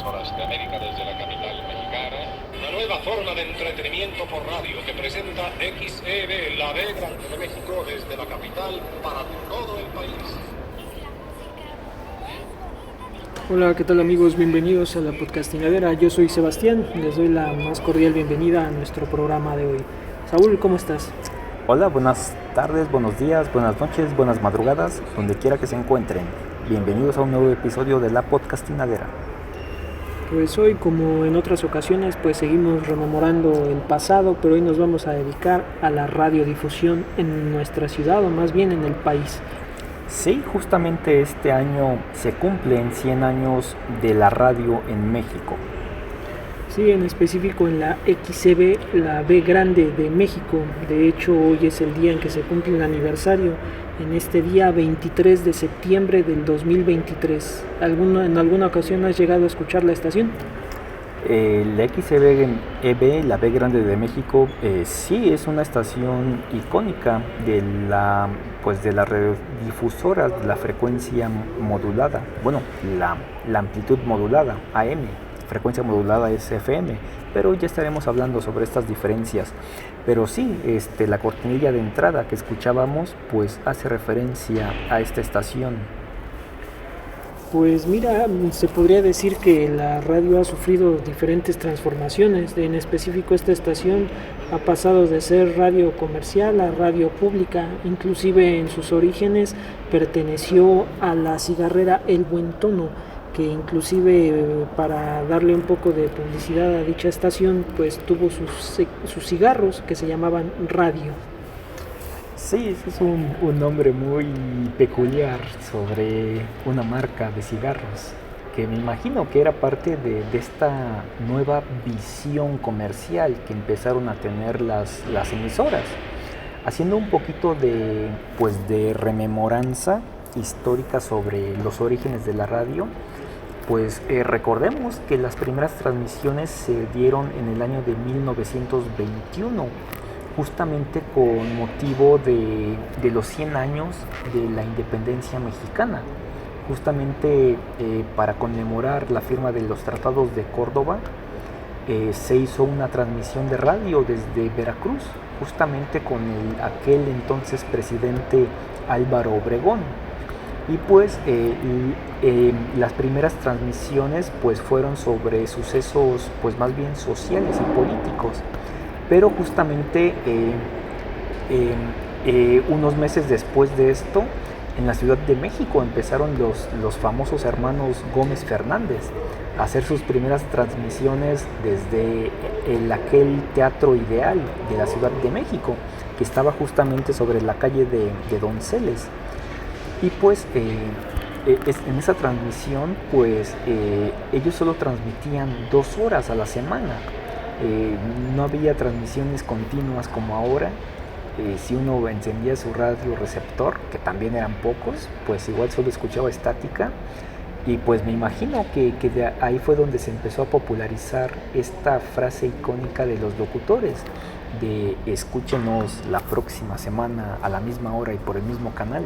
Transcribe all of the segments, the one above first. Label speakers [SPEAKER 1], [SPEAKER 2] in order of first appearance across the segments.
[SPEAKER 1] emisoras de América desde la capital mexicana. Una nueva forma de entretenimiento por radio que presenta XEB, la B Grande de México, desde la capital para todo el país.
[SPEAKER 2] Hola, ¿qué tal amigos? Bienvenidos a la podcastinadera. Yo soy Sebastián, les doy la más cordial bienvenida a nuestro programa de hoy. Saúl, ¿cómo estás?
[SPEAKER 3] Hola, buenas tardes, buenos días, buenas noches, buenas madrugadas, donde quiera que se encuentren. Bienvenidos a un nuevo episodio de la podcastinadera.
[SPEAKER 2] Pues hoy, como en otras ocasiones, pues seguimos rememorando el pasado, pero hoy nos vamos a dedicar a la radiodifusión en nuestra ciudad, o más bien en el país.
[SPEAKER 3] Sí, justamente este año se cumplen 100 años de la radio en México.
[SPEAKER 2] Sí, en específico en la XCB, la B Grande de México. De hecho, hoy es el día en que se cumple el aniversario, en este día 23 de septiembre del 2023. ¿En alguna ocasión has llegado a escuchar la estación?
[SPEAKER 3] La XCB, la B Grande de México, sí es una estación icónica de la radiodifusora de la frecuencia modulada, la amplitud modulada, AM, frecuencia modulada es FM, pero ya estaremos hablando sobre estas diferencias. Pero sí, la cortinilla de entrada que escuchábamos, pues hace referencia a esta estación.
[SPEAKER 2] Pues mira, se podría decir que la radio ha sufrido diferentes transformaciones. En específico, esta estación ha pasado de ser radio comercial a radio pública. Inclusive en sus orígenes perteneció a la cigarrera El Buen Tono, que inclusive para darle un poco de publicidad a dicha estación, pues tuvo sus cigarros que se llamaban Radio.
[SPEAKER 3] Sí, ese es un nombre muy peculiar sobre una marca de cigarros, que me imagino que era parte de esta nueva visión comercial que empezaron a tener las emisoras, haciendo un poquito de rememoranza histórica sobre los orígenes de la radio. Pues recordemos que las primeras transmisiones se dieron en el año de 1921, justamente con motivo de los 100 años de la independencia mexicana, justamente para conmemorar la firma de los tratados de Córdoba. Se hizo una transmisión de radio desde Veracruz, justamente con aquel entonces presidente Álvaro Obregón. Y pues las primeras transmisiones pues fueron sobre sucesos pues más bien sociales y políticos, pero justamente unos meses después de esto, en la Ciudad de México empezaron los famosos hermanos Gómez Fernández a hacer sus primeras transmisiones desde aquel Teatro Ideal de la Ciudad de México, que estaba justamente sobre la calle de Donceles. Y pues en esa transmisión pues ellos solo transmitían 2 horas a la semana. No había transmisiones continuas como ahora. Si uno encendía su radio receptor, que también eran pocos, pues igual solo escuchaba estática. Y pues me imagino que de ahí fue donde se empezó a popularizar esta frase icónica de los locutores, de escúchenos la próxima semana a la misma hora y por el mismo canal.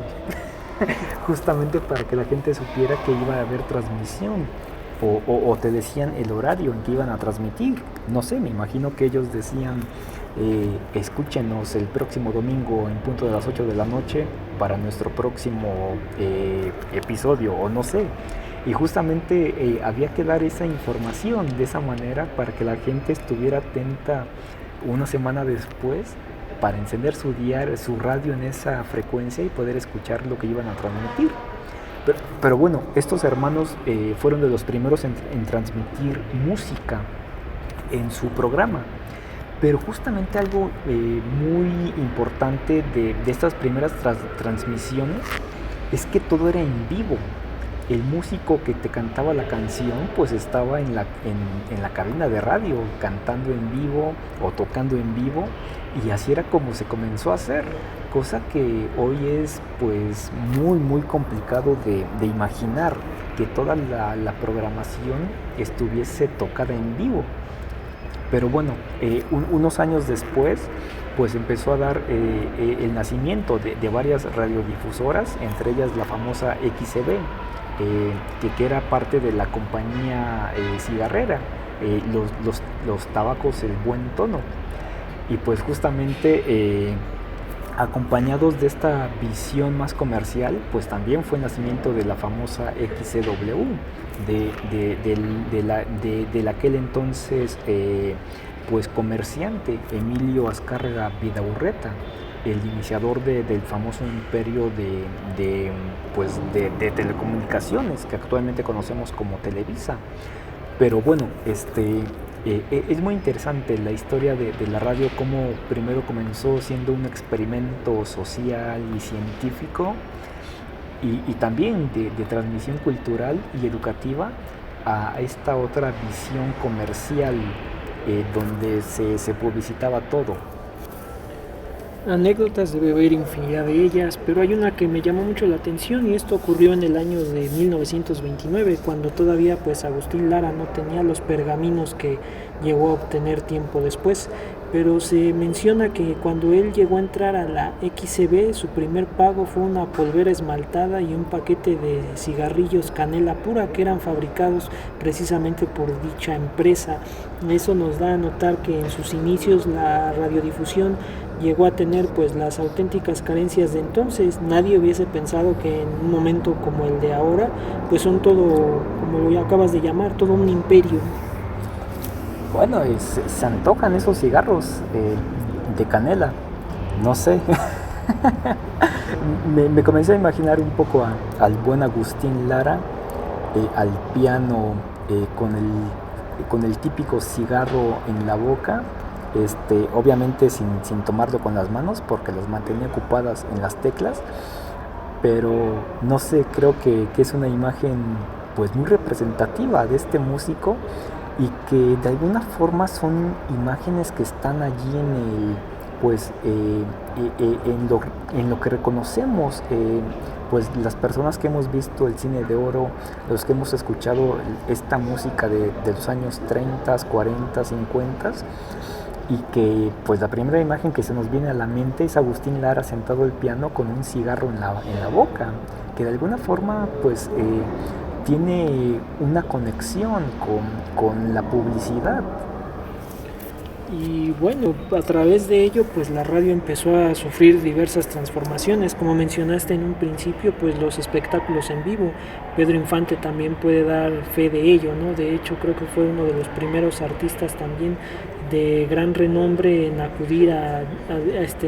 [SPEAKER 3] Justamente para que la gente supiera que iba a haber transmisión, o te decían el horario en que iban a transmitir. No sé, me imagino que ellos decían escúchenos el próximo domingo en punto de las 8 de la noche para nuestro próximo episodio, o no sé. Y justamente había que dar esa información de esa manera para que la gente estuviera atenta una semana después, para encender su radio en esa frecuencia y poder escuchar lo que iban a transmitir. Pero bueno, estos hermanos fueron de los primeros en transmitir música en su programa. Pero justamente algo muy importante de estas primeras transmisiones es que todo era en vivo. El músico que te cantaba la canción pues estaba en la cabina de radio cantando en vivo o tocando en vivo, y así era como se comenzó a hacer, cosa que hoy es pues muy complicado de imaginar, que toda la programación estuviese tocada en vivo. Pero bueno, unos años después pues empezó a dar el nacimiento de varias radiodifusoras, entre ellas la famosa XCB, que era parte de la compañía cigarrera, los tabacos El Buen Tono. Y pues justamente acompañados de esta visión más comercial, pues también fue el nacimiento de la famosa XCW, del aquel entonces pues comerciante Emilio Azcárraga Vidaurreta, el iniciador del famoso imperio de telecomunicaciones que actualmente conocemos como Televisa. Pero bueno, es muy interesante la historia de la radio, cómo primero comenzó siendo un experimento social y científico y también de transmisión cultural y educativa a esta otra visión comercial donde se publicitaba todo.
[SPEAKER 2] Anécdotas debe haber infinidad de ellas, pero hay una que me llamó mucho la atención y esto ocurrió en el año de 1929, cuando todavía pues Agustín Lara no tenía los pergaminos que llegó a obtener tiempo después, pero se menciona que cuando él llegó a entrar a la XCB, su primer pago fue una polvera esmaltada y un paquete de cigarrillos Canela Pura que eran fabricados precisamente por dicha empresa. Eso nos da a notar que en sus inicios la radiodifusión llegó a tener pues las auténticas carencias de entonces. Nadie hubiese pensado que en un momento como el de ahora pues son todo, como lo acabas de llamar, todo un imperio.
[SPEAKER 3] Bueno, se antojan esos cigarros de canela, no sé. me comencé a imaginar un poco al buen Agustín Lara al piano con el típico cigarro en la boca. Obviamente sin tomarlo con las manos porque las mantenía ocupadas en las teclas, pero no sé, creo que es una imagen pues muy representativa de este músico y que de alguna forma son imágenes que están allí en lo que reconocemos, pues las personas que hemos visto el cine de oro, los que hemos escuchado esta música de los años 30, 40, 50, y que pues la primera imagen que se nos viene a la mente es Agustín Lara sentado al piano con un cigarro en la boca, que de alguna forma pues tiene una conexión con la publicidad.
[SPEAKER 2] Y bueno, a través de ello pues la radio empezó a sufrir diversas transformaciones, como mencionaste en un principio, pues los espectáculos en vivo. Pedro Infante también puede dar fe de ello, ¿no? De hecho creo que fue uno de los primeros artistas también de gran renombre en acudir a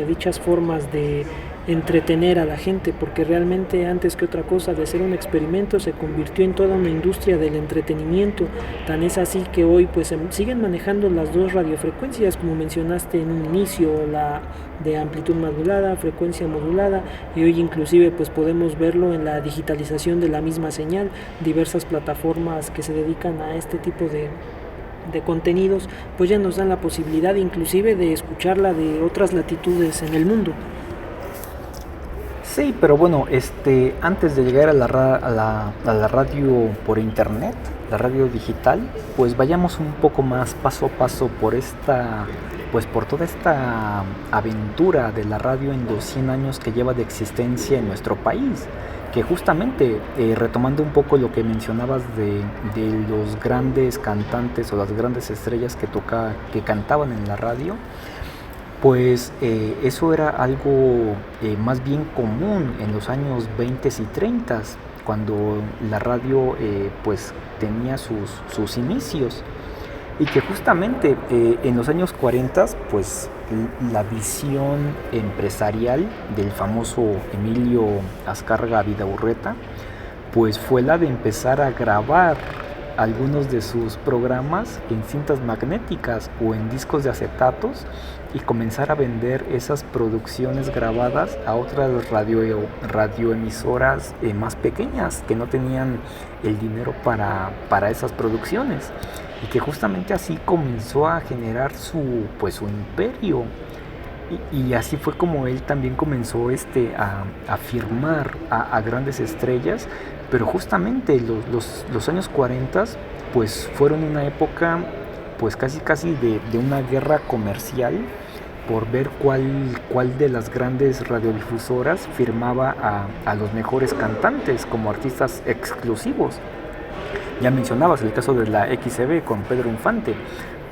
[SPEAKER 2] dichas formas de entretener a la gente, porque realmente antes que otra cosa de ser un experimento se convirtió en toda una industria del entretenimiento. Tan es así que hoy pues siguen manejando las dos radiofrecuencias, como mencionaste en un inicio, la de amplitud modulada, frecuencia modulada, y hoy inclusive pues podemos verlo en la digitalización de la misma señal. Diversas plataformas que se dedican a este tipo de contenidos pues ya nos dan la posibilidad inclusive de escucharla de otras latitudes en el mundo.
[SPEAKER 3] Sí, pero bueno, antes de llegar a la radio por internet, la radio digital, pues vayamos un poco más paso a paso por toda esta aventura de la radio en los 100 años que lleva de existencia en nuestro país, que justamente retomando un poco lo que mencionabas de los grandes cantantes o las grandes estrellas que cantaban en la radio, pues eso era algo más bien común en los años 20 y 30, cuando la radio pues tenía sus inicios, y que justamente en los años 40 pues la visión empresarial del famoso Emilio Azcárraga Vidaurreta pues fue la de empezar a grabar algunos de sus programas en cintas magnéticas o en discos de acetatos y comenzar a vender esas producciones grabadas a otras radioemisoras más pequeñas que no tenían el dinero para esas producciones, y que justamente así comenzó a generar su imperio. Y así fue como él también comenzó a firmar a grandes estrellas, pero justamente los años 40 pues fueron una época pues casi de una guerra comercial por ver cuál de las grandes radiodifusoras firmaba a los mejores cantantes como artistas exclusivos. Ya mencionabas el caso de la XCB con Pedro Infante,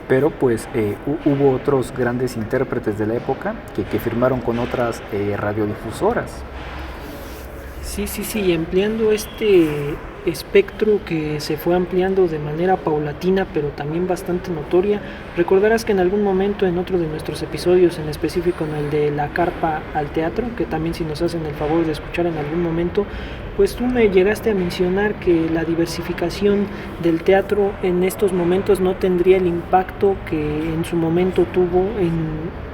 [SPEAKER 3] pero pues hubo otros grandes intérpretes de la época que firmaron con otras radiodifusoras.
[SPEAKER 2] Sí, y ampliando este espectro que se fue ampliando de manera paulatina, pero también bastante notoria. Recordarás que en algún momento en otro de nuestros episodios, en específico en el de la carpa al teatro, que también si nos hacen el favor de escuchar en algún momento, pues tú me llegaste a mencionar que la diversificación del teatro en estos momentos no tendría el impacto que en su momento tuvo en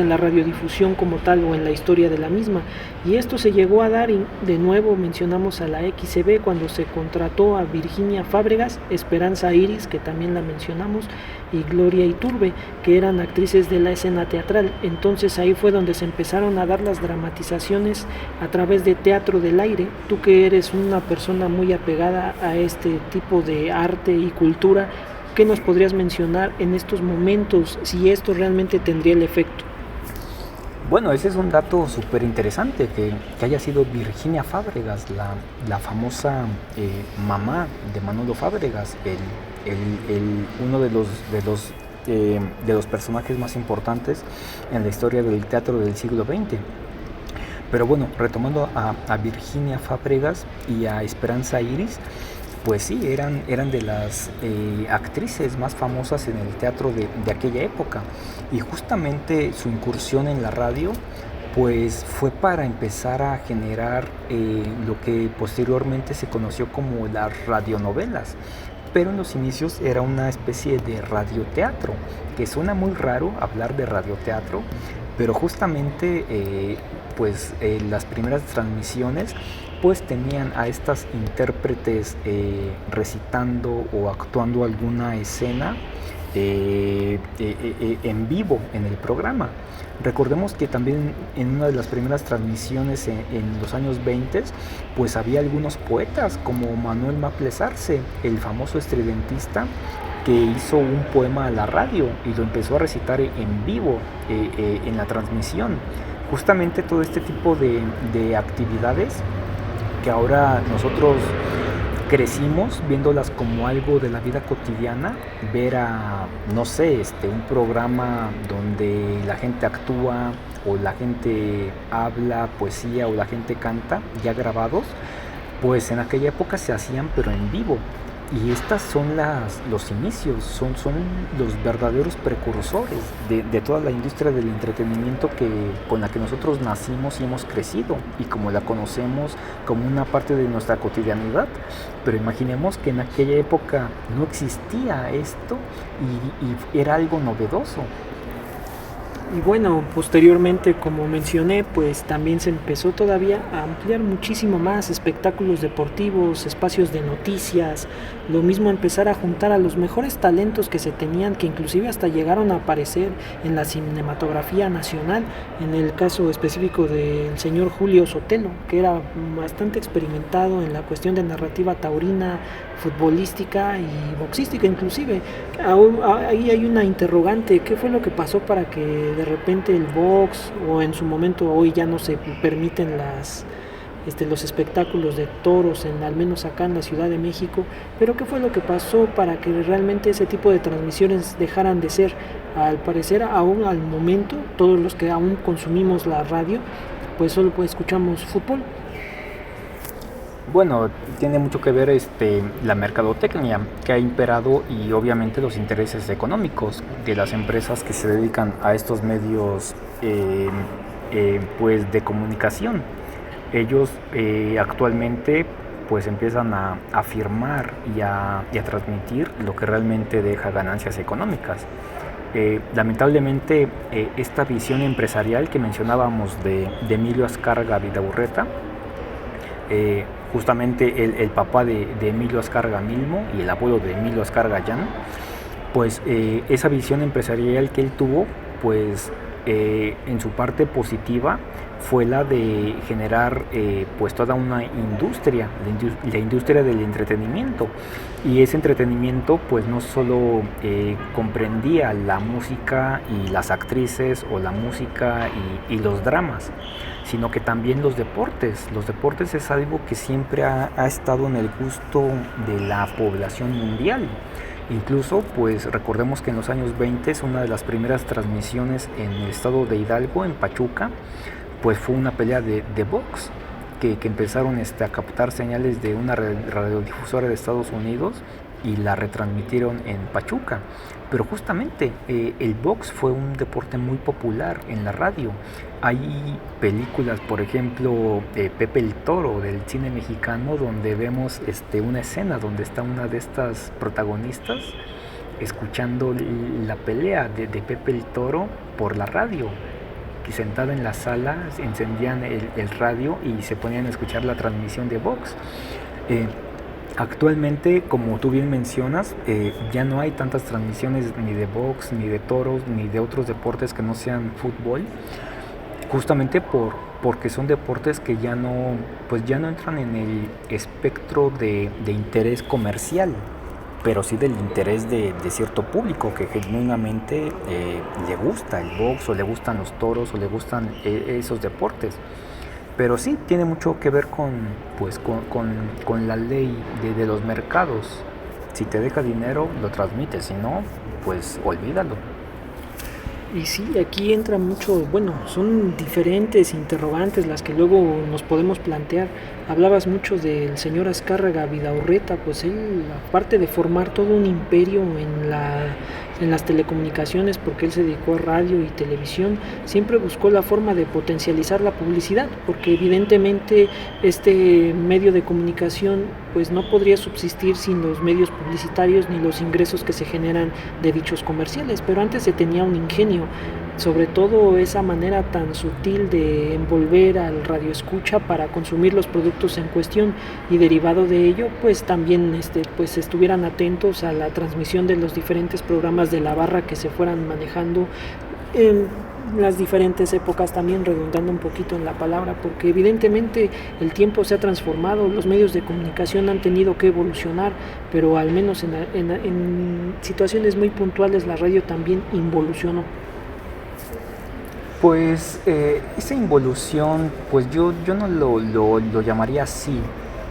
[SPEAKER 2] la radiodifusión como tal o en la historia de la misma, y esto se llegó a dar, y de nuevo mencionamos a la XCB cuando se contrató a Virginia Fábregas, Esperanza Iris, que también la mencionamos, y Gloria Iturbe, que eran actrices de la escena teatral. Entonces ahí fue donde se empezaron a dar las dramatizaciones a través de teatro del aire. Tú que eres una persona muy apegada a este tipo de arte y cultura, ¿qué nos podrías mencionar en estos momentos si esto realmente tendría el efecto?
[SPEAKER 3] Bueno, ese es un dato súper interesante, que haya sido Virginia Fábregas, la famosa mamá de Manolo Fábregas, uno de los personajes más importantes en la historia del teatro del siglo XX. Pero bueno, retomando a Virginia Fábregas y a Esperanza Iris, pues sí, eran de las actrices más famosas en el teatro de aquella época, y justamente su incursión en la radio pues fue para empezar a generar lo que posteriormente se conoció como las radionovelas, pero en los inicios era una especie de radioteatro, que suena muy raro hablar de radioteatro, pero justamente las primeras transmisiones pues tenían a estas intérpretes recitando o actuando alguna escena en vivo en el programa. Recordemos que también en una de las primeras transmisiones en los años 20 pues había algunos poetas como Manuel Maples Arce, el famoso estridentista, que hizo un poema a la radio y lo empezó a recitar en vivo en la transmisión. Justamente todo este tipo de actividades que ahora nosotros crecimos viéndolas como algo de la vida cotidiana, ver un programa donde la gente actúa o la gente habla poesía o la gente canta ya grabados, pues en aquella época se hacían pero en vivo. Y estas son los inicios, son los verdaderos precursores de toda la industria del entretenimiento con la que nosotros nacimos y hemos crecido, y como la conocemos como una parte de nuestra cotidianidad. Pero imaginemos que en aquella época no existía esto y era algo novedoso.
[SPEAKER 2] Y bueno, posteriormente, como mencioné, pues también se empezó todavía a ampliar muchísimo más espectáculos deportivos, espacios de noticias, lo mismo empezar a juntar a los mejores talentos que se tenían, que inclusive hasta llegaron a aparecer en la cinematografía nacional, en el caso específico del señor Julio Sotelo, que era bastante experimentado en la cuestión de narrativa taurina, futbolística y boxística inclusive. Ahí hay una interrogante: ¿qué fue lo que pasó para que de repente el box, o en su momento hoy ya no se permiten los espectáculos de toros, al menos acá en la Ciudad de México? Pero ¿qué fue lo que pasó para que realmente ese tipo de transmisiones dejaran de ser? Al parecer, aún al momento, todos los que aún consumimos la radio, pues solo escuchamos fútbol.
[SPEAKER 3] Bueno, tiene mucho que ver la mercadotecnia que ha imperado, y obviamente los intereses económicos de las empresas que se dedican a estos medios pues de comunicación. Ellos actualmente pues empiezan a firmar y a transmitir lo que realmente deja ganancias económicas. Lamentablemente esta visión empresarial que mencionábamos de Emilio Azcárraga Vidaurreta, justamente el papá de Emilio Azcárraga Milmo y el abuelo de Emilio Azcárraga Llán, pues esa visión empresarial que él tuvo, pues en su parte positiva fue la de generar pues toda una industria, la industria del entretenimiento. Y ese entretenimiento pues no solo comprendía la música y las actrices o la música y los dramas, sino que también los deportes. Los deportes es algo que siempre ha estado en el gusto de la población mundial. Incluso, pues recordemos que en los años 20 una de las primeras transmisiones en el estado de Hidalgo, en Pachuca, pues fue una pelea de box que empezaron a captar señales de una radiodifusora de Estados Unidos y la retransmitieron en Pachuca. Pero justamente el box fue un deporte muy popular en la radio. Hay películas, por ejemplo, Pepe el Toro del cine mexicano, donde vemos una escena donde está una de estas protagonistas escuchando la pelea de Pepe el Toro por la radio. Que sentada en la sala encendían el radio y se ponían a escuchar la transmisión de box. Actualmente, como tú bien mencionas, ya no hay tantas transmisiones ni de box, ni de toros, ni de otros deportes que no sean fútbol, justamente porque son deportes que ya no entran en el espectro de interés comercial, pero sí del interés de cierto público que genuinamente le gusta el box o le gustan los toros o le gustan esos deportes. Pero sí tiene mucho que ver con la ley de los mercados. Si te deja dinero, lo transmites, si no, pues olvídalo.
[SPEAKER 2] Y sí, aquí entra mucho, son diferentes interrogantes las que luego nos podemos plantear. Hablabas mucho del señor Azcárraga Vidaurreta, pues él, aparte de formar todo un imperio en las telecomunicaciones, porque él se dedicó a radio y televisión, siempre buscó la forma de potencializar la publicidad, porque evidentemente este medio de comunicación pues no podría subsistir sin los medios publicitarios ni los ingresos que se generan de dichos comerciales, pero antes se tenía un ingenio, sobre todo esa manera tan sutil de envolver al radioescucha para consumir los productos en cuestión, y derivado de ello pues también pues estuvieran atentos a la transmisión de los diferentes programas de la barra que se fueran manejando en las diferentes épocas, también redundando un poquito en la palabra, porque evidentemente el tiempo se ha transformado, los medios de comunicación han tenido que evolucionar, pero al menos en situaciones muy puntuales la radio también involucionó.
[SPEAKER 3] Pues esa involución, pues yo no lo llamaría así,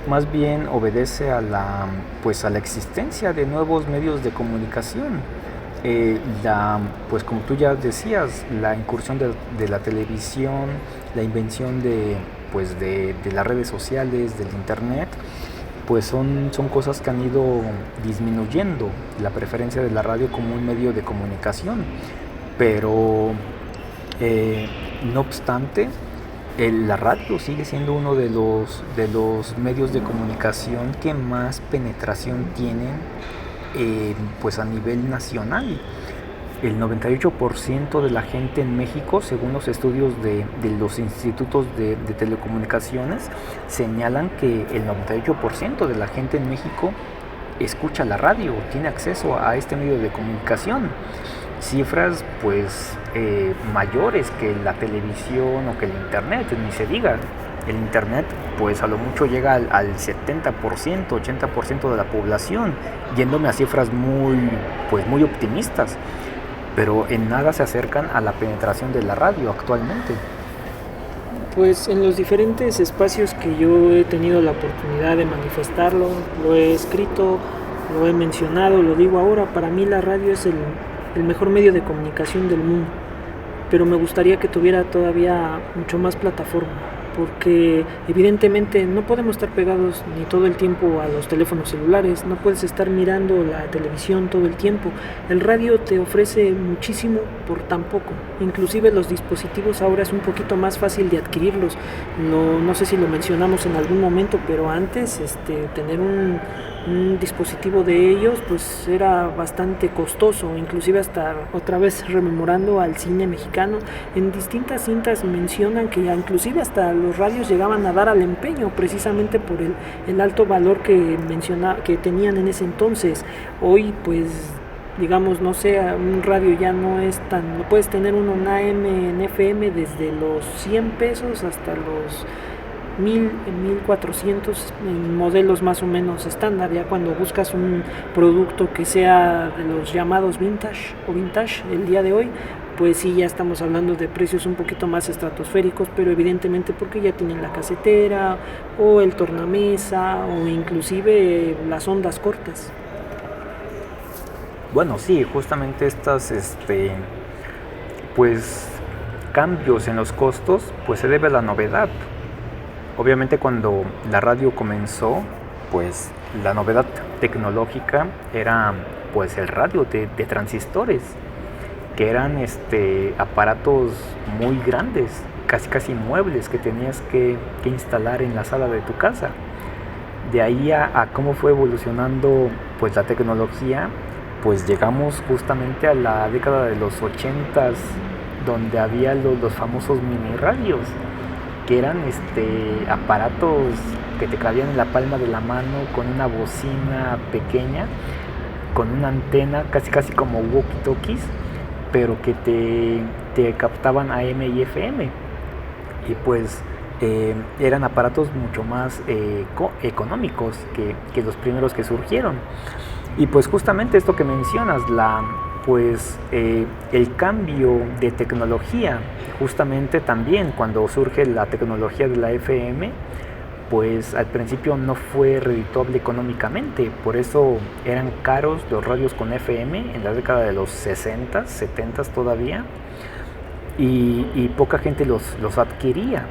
[SPEAKER 3] más bien obedece a la existencia de nuevos medios de comunicación. Pues como tú ya decías, la incursión de la televisión, la invención de las redes sociales, del internet, pues son cosas que han ido disminuyendo la preferencia de la radio como un medio de comunicación, pero no obstante, la radio sigue siendo uno de los medios de comunicación que más penetración tienen pues a nivel nacional. El 98% de la gente en México, según los estudios de los institutos de telecomunicaciones, señalan que el 98% de la gente en México escucha la radio, tiene acceso a este medio de comunicación. Cifras pues mayores que la televisión o que el internet, ni se diga. El internet pues a lo mucho llega al 70%, 80% de la población, yéndome a cifras muy optimistas, pero en nada se acercan a la penetración de la radio actualmente.
[SPEAKER 2] Pues en los diferentes espacios que yo he tenido la oportunidad de manifestarlo, lo he escrito, lo he mencionado, lo digo ahora, para mí la radio es el mejor medio de comunicación del mundo, pero me gustaría que tuviera todavía mucho más plataforma, porque evidentemente no podemos estar pegados ni todo el tiempo a los teléfonos celulares, no puedes estar mirando la televisión todo el tiempo. El radio te ofrece muchísimo por tan poco, inclusive los dispositivos ahora es un poquito más fácil de adquirirlos. No sé si lo mencionamos en algún momento, pero antes tener un dispositivo de ellos pues era bastante costoso, inclusive hasta otra vez rememorando al cine mexicano, en distintas cintas mencionan que inclusive hasta los radios llegaban a dar al empeño precisamente por el alto valor que tenían en ese entonces. Hoy pues digamos, no sé, un radio ya no es tan, lo puedes tener uno en AM, en FM desde los 100 pesos hasta los 1000, 1400 en modelos más o menos estándar. Ya cuando buscas un producto que sea de los llamados vintage o vintage el día de hoy, pues sí, ya estamos hablando de precios un poquito más estratosféricos, pero evidentemente porque ya tienen la casetera o el tornamesa o inclusive las ondas cortas.
[SPEAKER 3] Bueno, sí, justamente estas pues cambios en los costos pues se debe a la novedad. Obviamente cuando la radio comenzó, pues la novedad tecnológica era pues el radio de transistores, que eran aparatos muy grandes, casi muebles que tenías que instalar en la sala de tu casa. De ahí a cómo fue evolucionando pues la tecnología, pues llegamos justamente a la década de los 80s, donde había los famosos mini radios, que eran aparatos que te cabían en la palma de la mano, con una bocina pequeña, con una antena casi como walkie-talkies, pero que te captaban AM y FM. Y pues eran aparatos mucho más económicos que los primeros que surgieron. Y pues justamente esto que mencionas, el cambio de tecnología, justamente también cuando surge la tecnología de la FM, pues al principio no fue redituable económicamente, por eso eran caros los radios con FM en la década de los 60, 70 todavía, y poca gente los adquiría.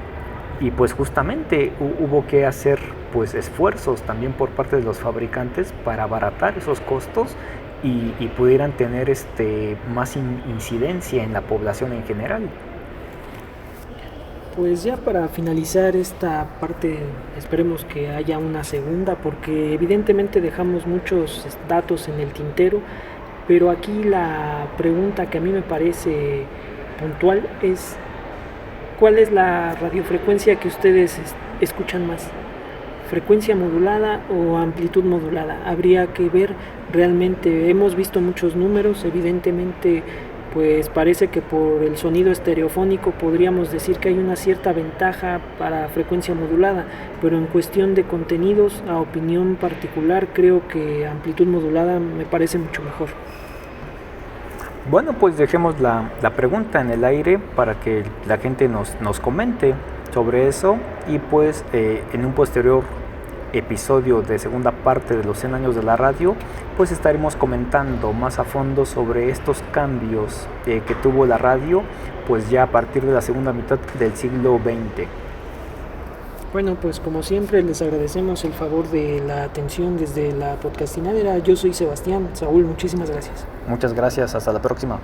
[SPEAKER 3] Y pues justamente hubo que hacer pues esfuerzos también por parte de los fabricantes para abaratar esos costos y pudieran tener más incidencia en la población en general.
[SPEAKER 2] Pues ya para finalizar esta parte, esperemos que haya una segunda, porque evidentemente dejamos muchos datos en el tintero, pero aquí la pregunta que a mí me parece puntual es: ¿cuál es la radiofrecuencia que ustedes escuchan más? ¿Frecuencia modulada o amplitud modulada? Habría que ver realmente. Hemos visto muchos números, evidentemente pues parece que por el sonido estereofónico podríamos decir que hay una cierta ventaja para frecuencia modulada, pero en cuestión de contenidos, a opinión particular, creo que amplitud modulada me parece mucho mejor.
[SPEAKER 3] Bueno, pues dejemos la pregunta en el aire para que la gente nos comente sobre eso, y pues en un posterior episodio de segunda parte de los 100 años de la radio, pues estaremos comentando más a fondo sobre estos cambios que tuvo la radio, pues ya a partir de la segunda mitad del siglo XX.
[SPEAKER 2] Bueno, pues como siempre les agradecemos el favor de la atención desde la podcastinadera. Yo soy Sebastián. Saúl, muchísimas gracias.
[SPEAKER 3] Muchas gracias, hasta la próxima.